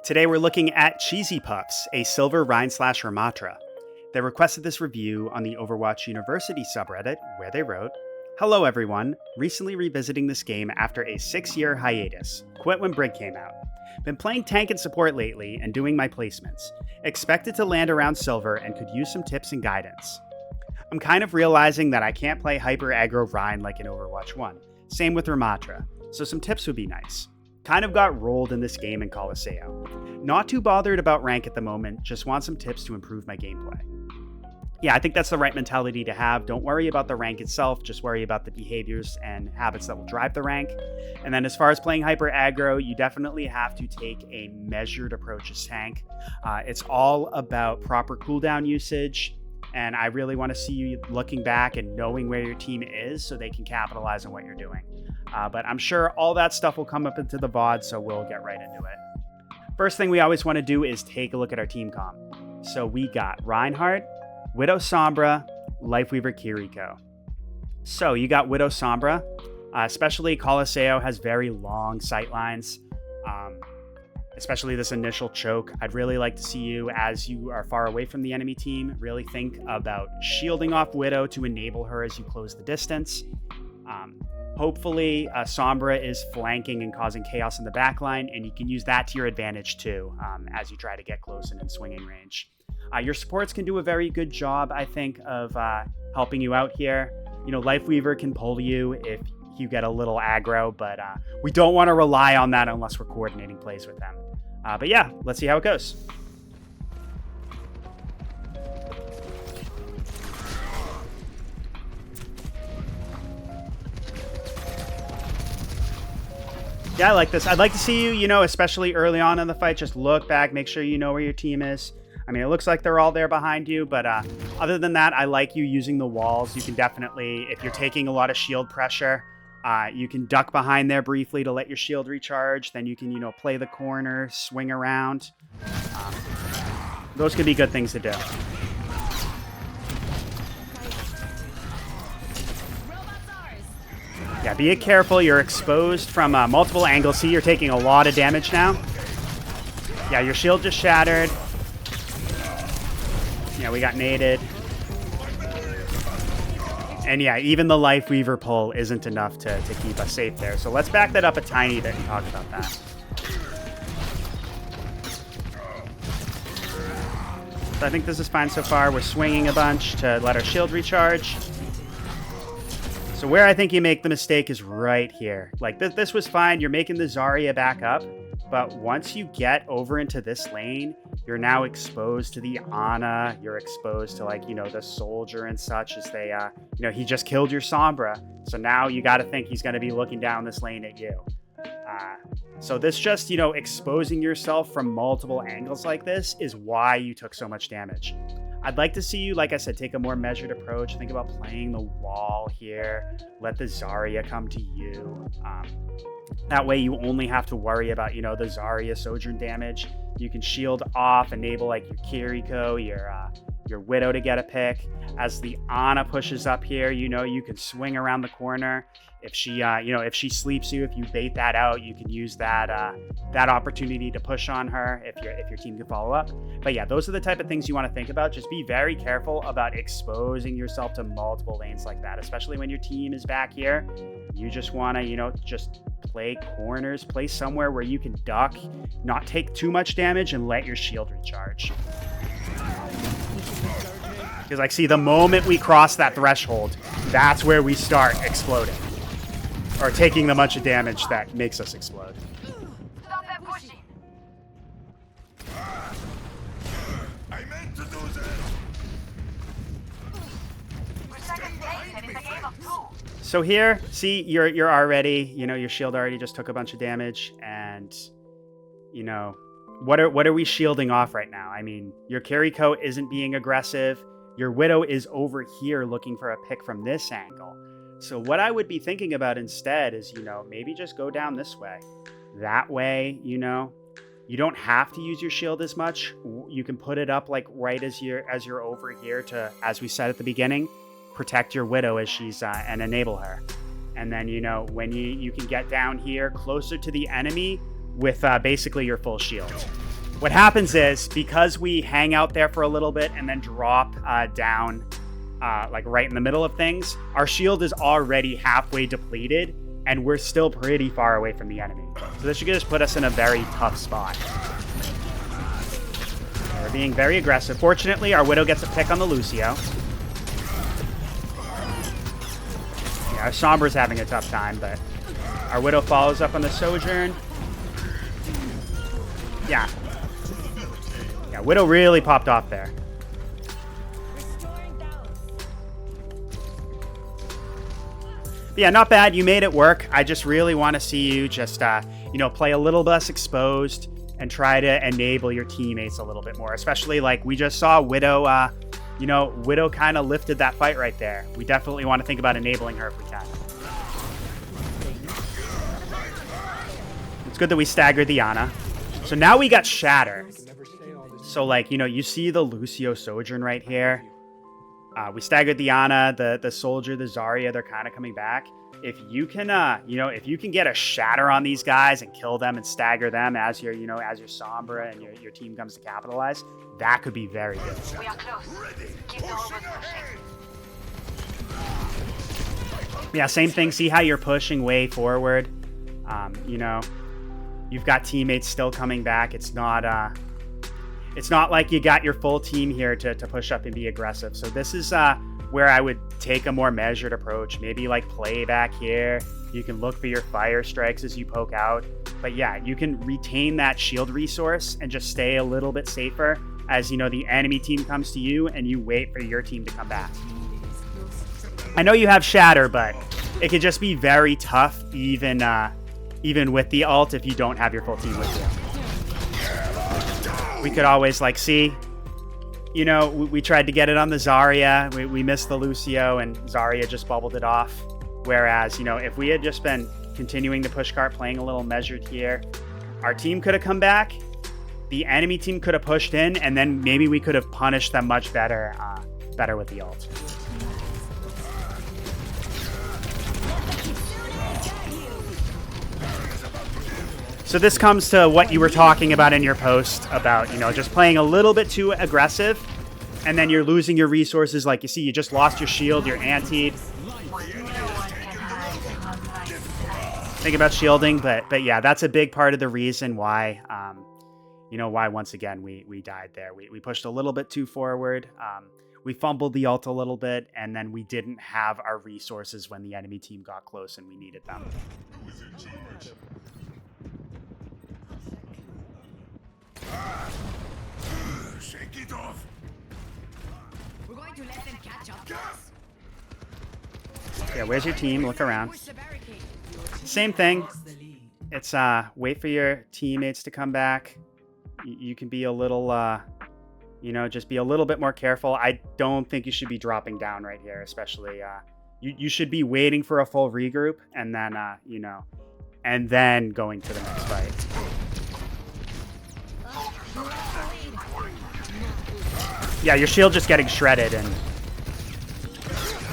Today we're looking at Cheesypuffs, a silver Rein slash Ramattra. They requested this review on the Overwatch University subreddit, where they wrote, "Hello everyone, recently revisiting this game after a 6-year hiatus. Quit when Brig came out. Been playing tank and support lately and doing my placements. Expected to land around silver and could use some tips and guidance. I'm kind of realizing that I can't play hyper aggro Rein like in Overwatch 1. Same with Ramattra, so some tips would be nice. Kind of got rolled in this game in Colosseo. Not too bothered about rank at the moment, just want some tips to improve my gameplay." Yeah, I think that's the right mentality to have. Don't worry about the rank itself, just worry about the behaviors and habits that will drive the rank. And then as far as playing hyper aggro, you definitely have to take a measured approach as tank. It's all about proper cooldown usage, and I really want to see you looking back and knowing where your team is so they can capitalize on what you're doing. But I'm sure all that stuff will come up into the VOD, so we'll get right into it. First thing we always want to do is take a look at our team comp. So we got Reinhardt, Widow Sombra, Lifeweaver Kiriko. So you got Widow Sombra, especially Colosseo has very long sight lines, especially this initial choke. I'd really like to see you, as you are far away from the enemy team, really think about shielding off Widow to enable her as you close the distance. Hopefully, Sombra is flanking and causing chaos in the backline, and you can use that to your advantage too, as you try to get close and in swinging range. Your supports can do a very good job, I think, of helping you out here. You know, Lifeweaver can pull you if you get a little aggro, but we don't want to rely on that unless we're coordinating plays with them. But yeah, let's see how it goes. Yeah, I like this. I'd like to see you, especially early on in the fight, just look back, make sure you know where your team is. I mean, it looks like they're all there behind you, but other than that, I like you using the walls. You can definitely, if you're taking a lot of shield pressure, you can duck behind there briefly to let your shield recharge. Then you can, play the corner, swing around. Those could be good things to do. Yeah, be careful. You're exposed from multiple angles. See, you're taking a lot of damage now. Yeah, your shield just shattered. Yeah, we got naded. And yeah, even the Lifeweaver pull isn't enough to keep us safe there. So let's back that up a tiny bit and talk about that. So I think this is fine so far. We're swinging a bunch to let our shield recharge. So where I think you make the mistake is right here. Like, this was fine. You're making the Zarya back up. But once you get over into this lane, you're now exposed to the Ana. You're exposed to, the soldier and such, as they, he just killed your Sombra. So now you got to think he's going to be looking down this lane at you. So this just, exposing yourself from multiple angles like this is why you took so much damage. I'd like to see you, like I said, take a more measured approach. Think about playing the wall here. Let the Zarya come to you. That way you only have to worry about, the Zarya Sojourn damage. You can shield off, enable your Kiriko, your Widow to get a pick. As the Ana pushes up here, you can swing around the corner. If she, if she sleeps you, if you bait that out, you can use that opportunity to push on her if your team can follow up. But yeah, those are the type of things you want to think about. Just be very careful about exposing yourself to multiple lanes like that, especially when your team is back here. You just want to, just play corners, play somewhere where you can duck, not take too much damage, and let your shield recharge. Because see, the moment we cross that threshold, that's where we start exploding. Or taking the much of damage that makes us explode. Stop that pushing. I meant to do that. We're second place and it's a game of two. So here, see, you're already, your shield already just took a bunch of damage, and what are we shielding off right now? I mean, your Kiriko isn't being aggressive. Your Widow is over here looking for a pick from this angle. So what I would be thinking about instead is, maybe just go down this way. That way, you don't have to use your shield as much. You can put it up right as you're over here to, as we said at the beginning, protect your Widow as she's and enable her. And then, when you can get down here closer to the enemy with basically your full shield. What happens is, because we hang out there for a little bit and then drop down like right in the middle of things, our shield is already halfway depleted and we're still pretty far away from the enemy. So this should just put us in a very tough spot. We're being very aggressive. Fortunately, our Widow gets a pick on the Lucio. Yeah, our Sombra's having a tough time, but our Widow follows up on the Sojourn. Yeah. Yeah, Widow really popped off there. But yeah, not bad. You made it work. I just really want to see you just, you know, play a little less exposed and try to enable your teammates a little bit more. Especially like we just saw Widow, you know, Widow kind of lifted that fight right there. We definitely want to think about enabling her if we can. It's good that we staggered the Ana. So now we got Shatter. So like, you know, you see the Lucio Sojourn right here. We staggered the Ana, the Soldier, the Zarya, they're kind of coming back. If you can, you know, if you can get a Shatter on these guys and kill them and stagger them as your, you know, as your Sombra and your team comes to capitalize, that could be very good. We are close. Keep the hovers pushing. Yeah, same thing. See how you're pushing way forward. You know, you've got teammates still coming back. It's not like you got your full team here to push up and be aggressive. So this is where I would take a more measured approach. Maybe like play back here. You can look for your fire strikes as you poke out. But yeah, you can retain that shield resource and just stay a little bit safer as, you know, the enemy team comes to you and you wait for your team to come back. I know you have Shatter, but it could just be very tough even with the ult if you don't have your full team with you. We could always like see, you know, we tried to get it on the Zarya. We missed the Lucio and Zarya just bubbled it off. Whereas, you know, if we had just been continuing to push cart, playing a little measured here, our team could have come back. The enemy team could have pushed in, and then maybe we could have punished them much better, better with the ult. So this comes to what you were talking about in your post about, you know, just playing a little bit too aggressive, and then you're losing your resources. Like you see, you just lost your shield, you're antied. Think about shielding, but yeah, that's a big part of the reason why, you know, why once again we died there. We pushed a little bit too forward. We fumbled the ult a little bit, and then we didn't have our resources when the enemy team got close and we needed them. Shake it off. We're going to let them catch up. Yeah, where's your team? Look around. Same thing. It's wait for your teammates to come back. You can be a little, you know, just be a little bit more careful. I don't think you should be dropping down right here, especially. You should be waiting for a full regroup and then, you know, and then going to the next fight. Yeah, your shield just getting shredded, and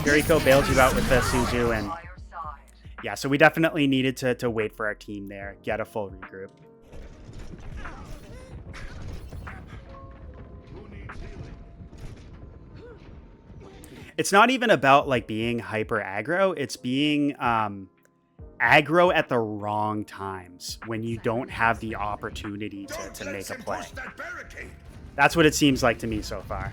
Jericho bails you out with the Suzu, and yeah, so we definitely needed to wait for our team there, get a full regroup. It's not even about like being hyper aggro, it's being aggro at the wrong times when you don't have the opportunity to make a play. That's what it seems like to me so far.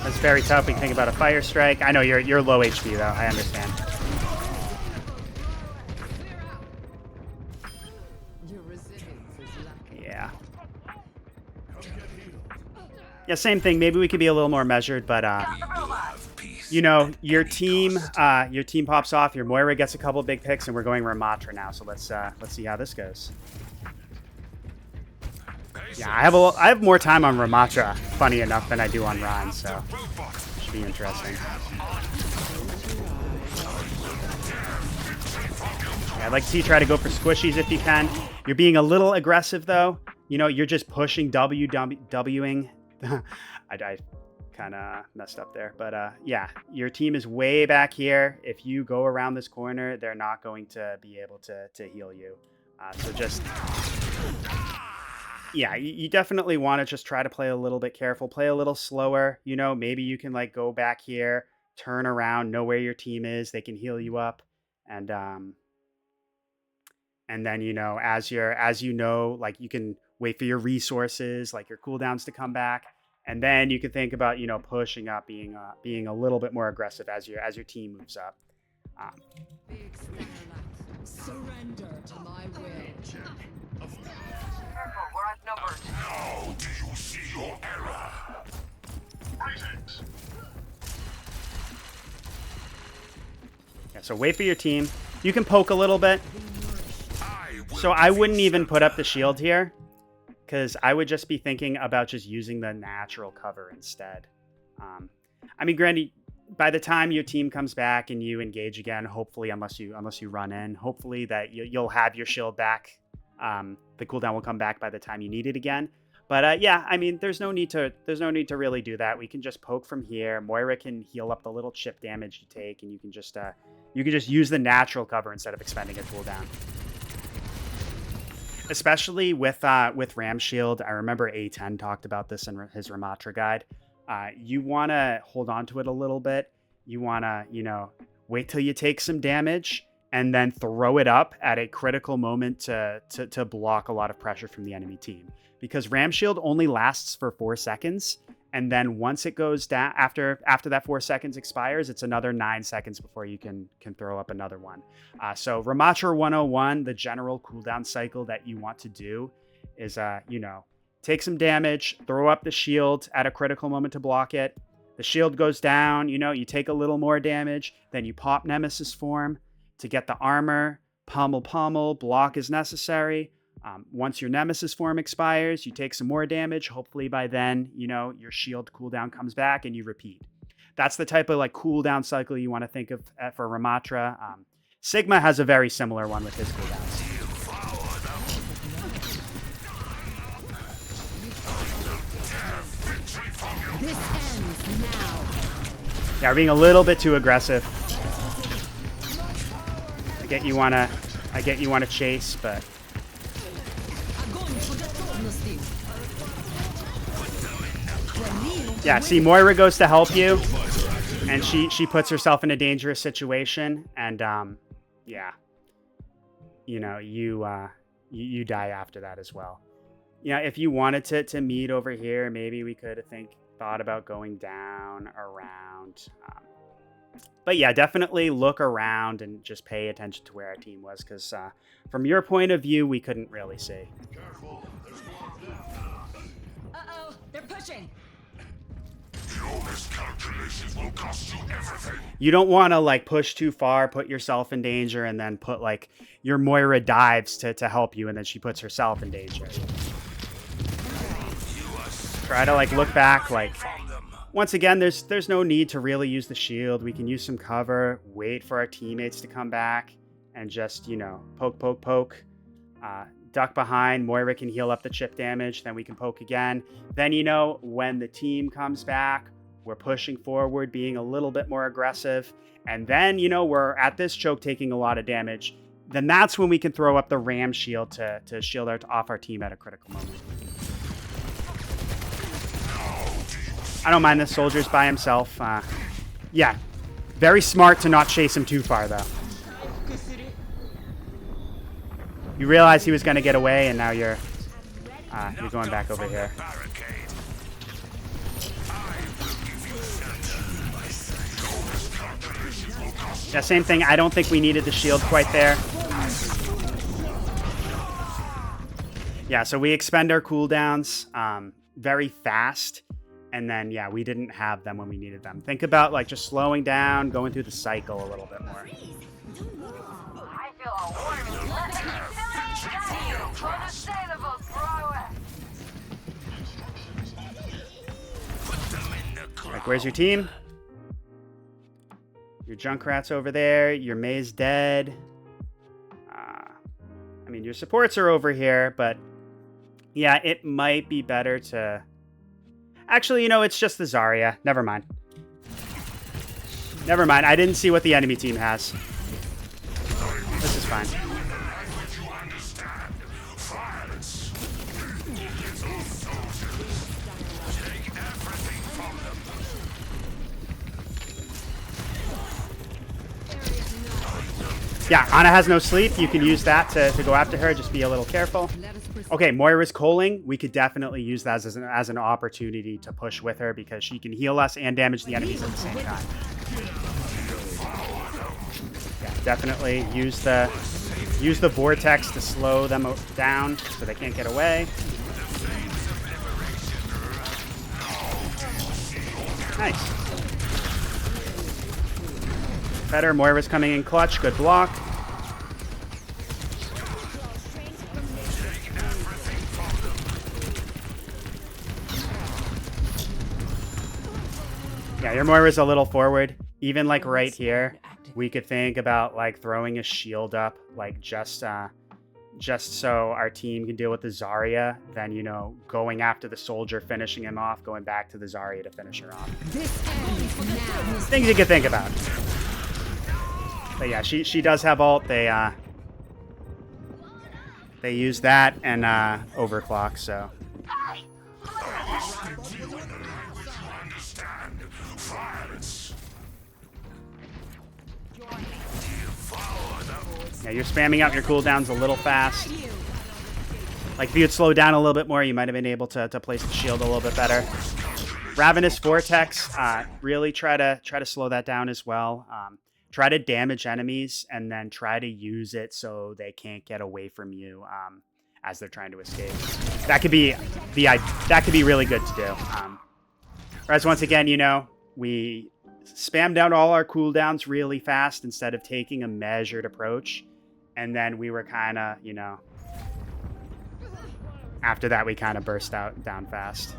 That's very tough. We can think about a fire strike. I know you're low HP though. I understand. Yeah. Yeah, same thing. Maybe we could be a little more measured, but you know, your team pops off. Your Moira gets a couple big picks, and we're going Ramattra now. So let's see how this goes. Yeah, I have more time on Ramattra, funny enough, than I do on Rein, so should be interesting. Yeah, I'd like to see you try to go for squishies if you can. You're being a little aggressive though. you know, you're just pushing Wing. I kind of messed up there, but yeah, your team is way back here. If you go around this corner, they're not going to be able to heal you. So just, yeah, you definitely want to just try to play a little bit careful, play a little slower. You know, maybe you can like go back here, turn around, know where your team is. They can heal you up, and then, you know, as you know, like you can wait for your resources, like your cooldowns to come back. And then you can think about, you know, pushing up, being a little bit more aggressive as your team moves up. Big Starlight, surrender to my will. Careful, we're outnumbered. Now do you see your error? Greetings. Yeah, so wait for your team. You can poke a little bit. So I wouldn't even put up the shield here, because I would just be thinking about just using the natural cover instead. I mean, granted, by the time your team comes back and you engage again, hopefully, unless you run in, hopefully that you'll have your shield back. The cooldown will come back by the time you need it again. But yeah, I mean, there's no need to really do that. We can just poke from here. Moira can heal up the little chip damage you take, and you can just use the natural cover instead of expending a cooldown. Especially with Ram Shield. I remember A10 talked about this in his Ramattra guide. You want to hold on to it a little bit. You want to, you know, wait till you take some damage and then throw it up at a critical moment to block a lot of pressure from the enemy team. Because Ram Shield only lasts for 4 seconds. And then once it goes down, after that 4 seconds expires, it's another 9 seconds before you can throw up another one. So Ramattra 101, the general cooldown cycle that you want to do is, you know, take some damage, throw up the shield at a critical moment to block it. The shield goes down, you know, you take a little more damage, then you pop Nemesis form to get the armor, pummel, block is necessary. Once your Nemesis form expires, you take some more damage. Hopefully by then, you know, your shield cooldown comes back and you repeat. That's the type of like cooldown cycle you want to think of for Ramattra. Sigma has a very similar one with his cooldowns. This ends now. Yeah, we're being a little bit too aggressive. I get you wanna chase, but yeah, see, Moira goes to help you, and she puts herself in a dangerous situation, and yeah, you know, you die after that as well. Yeah, if you wanted to meet over here, maybe we could have thought about going down around. But yeah, definitely look around and just pay attention to where our team was, because from your point of view, we couldn't really see. Uh-oh, they're pushing. Your miscalculations will cost you everything. You don't want to like push too far, put yourself in danger, and then put like your Moira dives to help you, and then she puts herself in danger. Try to like look back. Like once again, there's no need to really use the shield. We can use some cover, wait for our teammates to come back, and just, you know, poke. Duck behind. Moira can heal up the chip damage. Then we can poke again. Then, you know, when the team comes back, we're pushing forward, being a little bit more aggressive. And then, you know, we're at this choke taking a lot of damage. Then that's when we can throw up the Ram Shield to shield off our team at a critical moment. I don't mind the soldiers by himself. Yeah, very smart to not chase him too far, though. You realized he was going to get away, and now you're going back over here. Yeah, same thing. I don't think we needed the shield quite there. Yeah, so we expend our cooldowns very fast, and then, yeah, we didn't have them when we needed them. Think about, like, just slowing down, going through the cycle a little bit more. I feel a warm Like, where's your team? Your Junkrat's over there. Your May's dead. I mean, your supports are over here, but Yeah, it might be better to... Actually, you know, it's just the Zarya. Never mind. Never mind. I didn't see what the enemy team has. This is fine. Yeah, Ana has no sleep. You can use that to go after her. Just be a little careful. Okay, Moira's calling. We could definitely use that as an opportunity to push with her because she can heal us and damage the enemies at the same time. Yeah, definitely use the vortex to slow them down so they can't get away. Nice. Better. Moira's coming in clutch. Good block. Yeah, your Moira's a little forward. Even like right here, we could think about like throwing a shield up, like just so our team can deal with the Zarya. Then, you know, going after the soldier, finishing him off, going back to the Zarya to finish her off. Things you could think about. But yeah, she does have ult. They use that and overclock, so. Yeah, you're spamming out your cooldowns a little fast. Like if you had slowed down a little bit more, you might have been able to place the shield a little bit better. Ravenous Vortex, really try to slow that down as well. Try to damage enemies and then try to use it so they can't get away from you as they're trying to escape. That could be really good to do. Whereas once again, you know, we spammed out all our cooldowns really fast instead of taking a measured approach. And then we were kind of, you know, after that we kind of burst down fast.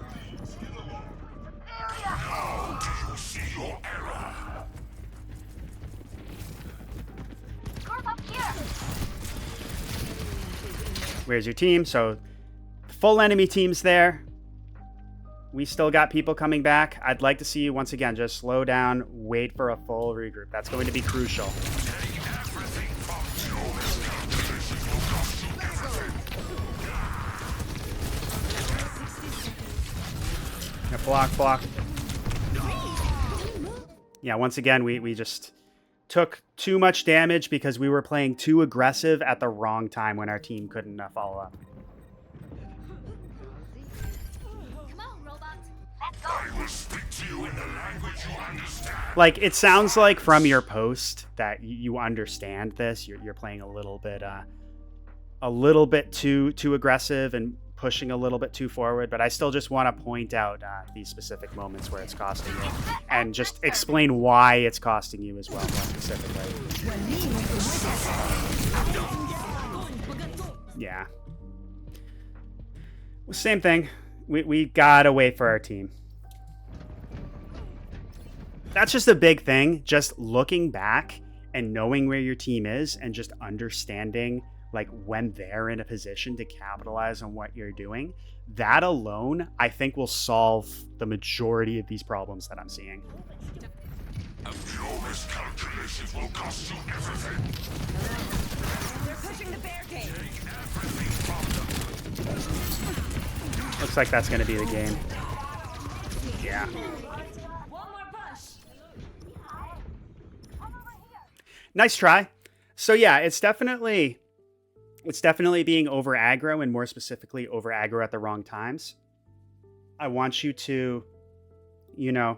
Now do you see your error? Where's your team? So full enemy teams there. We still got people coming back. I'd like to see you once again just slow down, wait for a full regroup. That's going to be crucial. Yeah, block. Yeah, once again, we just took too much damage because we were playing too aggressive at the wrong time when our team couldn't follow up. I will speak to you in the language you understand. Like, it sounds like from your post that you understand this. You're playing a little bit too aggressive and pushing a little bit too forward, but I still just want to point out these specific moments where it's costing you and just explain why it's costing you as well, more specifically. Yeah. Same thing. We gotta wait for our team. That's just a big thing. Just looking back and knowing where your team is and just understanding like when they're in a position to capitalize on what you're doing, that alone, I think will solve the majority of these problems that I'm seeing. Your miscalculations will cost you everything. They're pushing the barricade. Looks like that's going to be the game. Yeah. One more push. Nice try. So yeah, it's definitely being over aggro, and more specifically over aggro at the wrong times. I want you to, you know,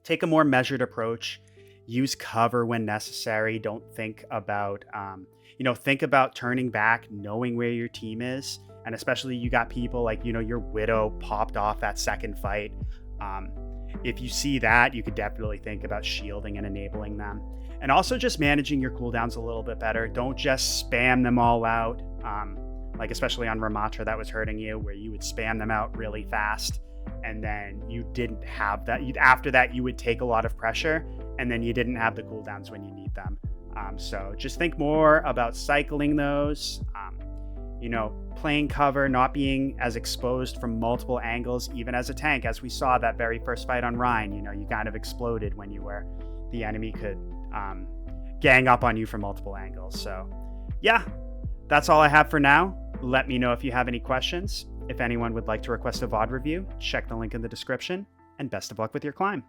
take a more measured approach, use cover when necessary. Don't think about, think about turning back, knowing where your team is. And especially you got people like, you know, your Widow popped off that second fight. If you see that, you could definitely think about shielding and enabling them. And also just managing your cooldowns a little bit better. Don't just spam them all out. Like especially on Ramattra, that was hurting you, where you would spam them out really fast. And then you didn't have that. After that, you would take a lot of pressure. And then you didn't have the cooldowns when you need them. So just think more about cycling those. playing cover, not being as exposed from multiple angles, even as a tank, as we saw that very first fight on Rein. You kind of exploded when the enemy could gang up on you from multiple angles. So yeah, that's all I have for now. Let me know if you have any questions. If anyone would like to request a VOD review, check the link in the description, and best of luck with your climb.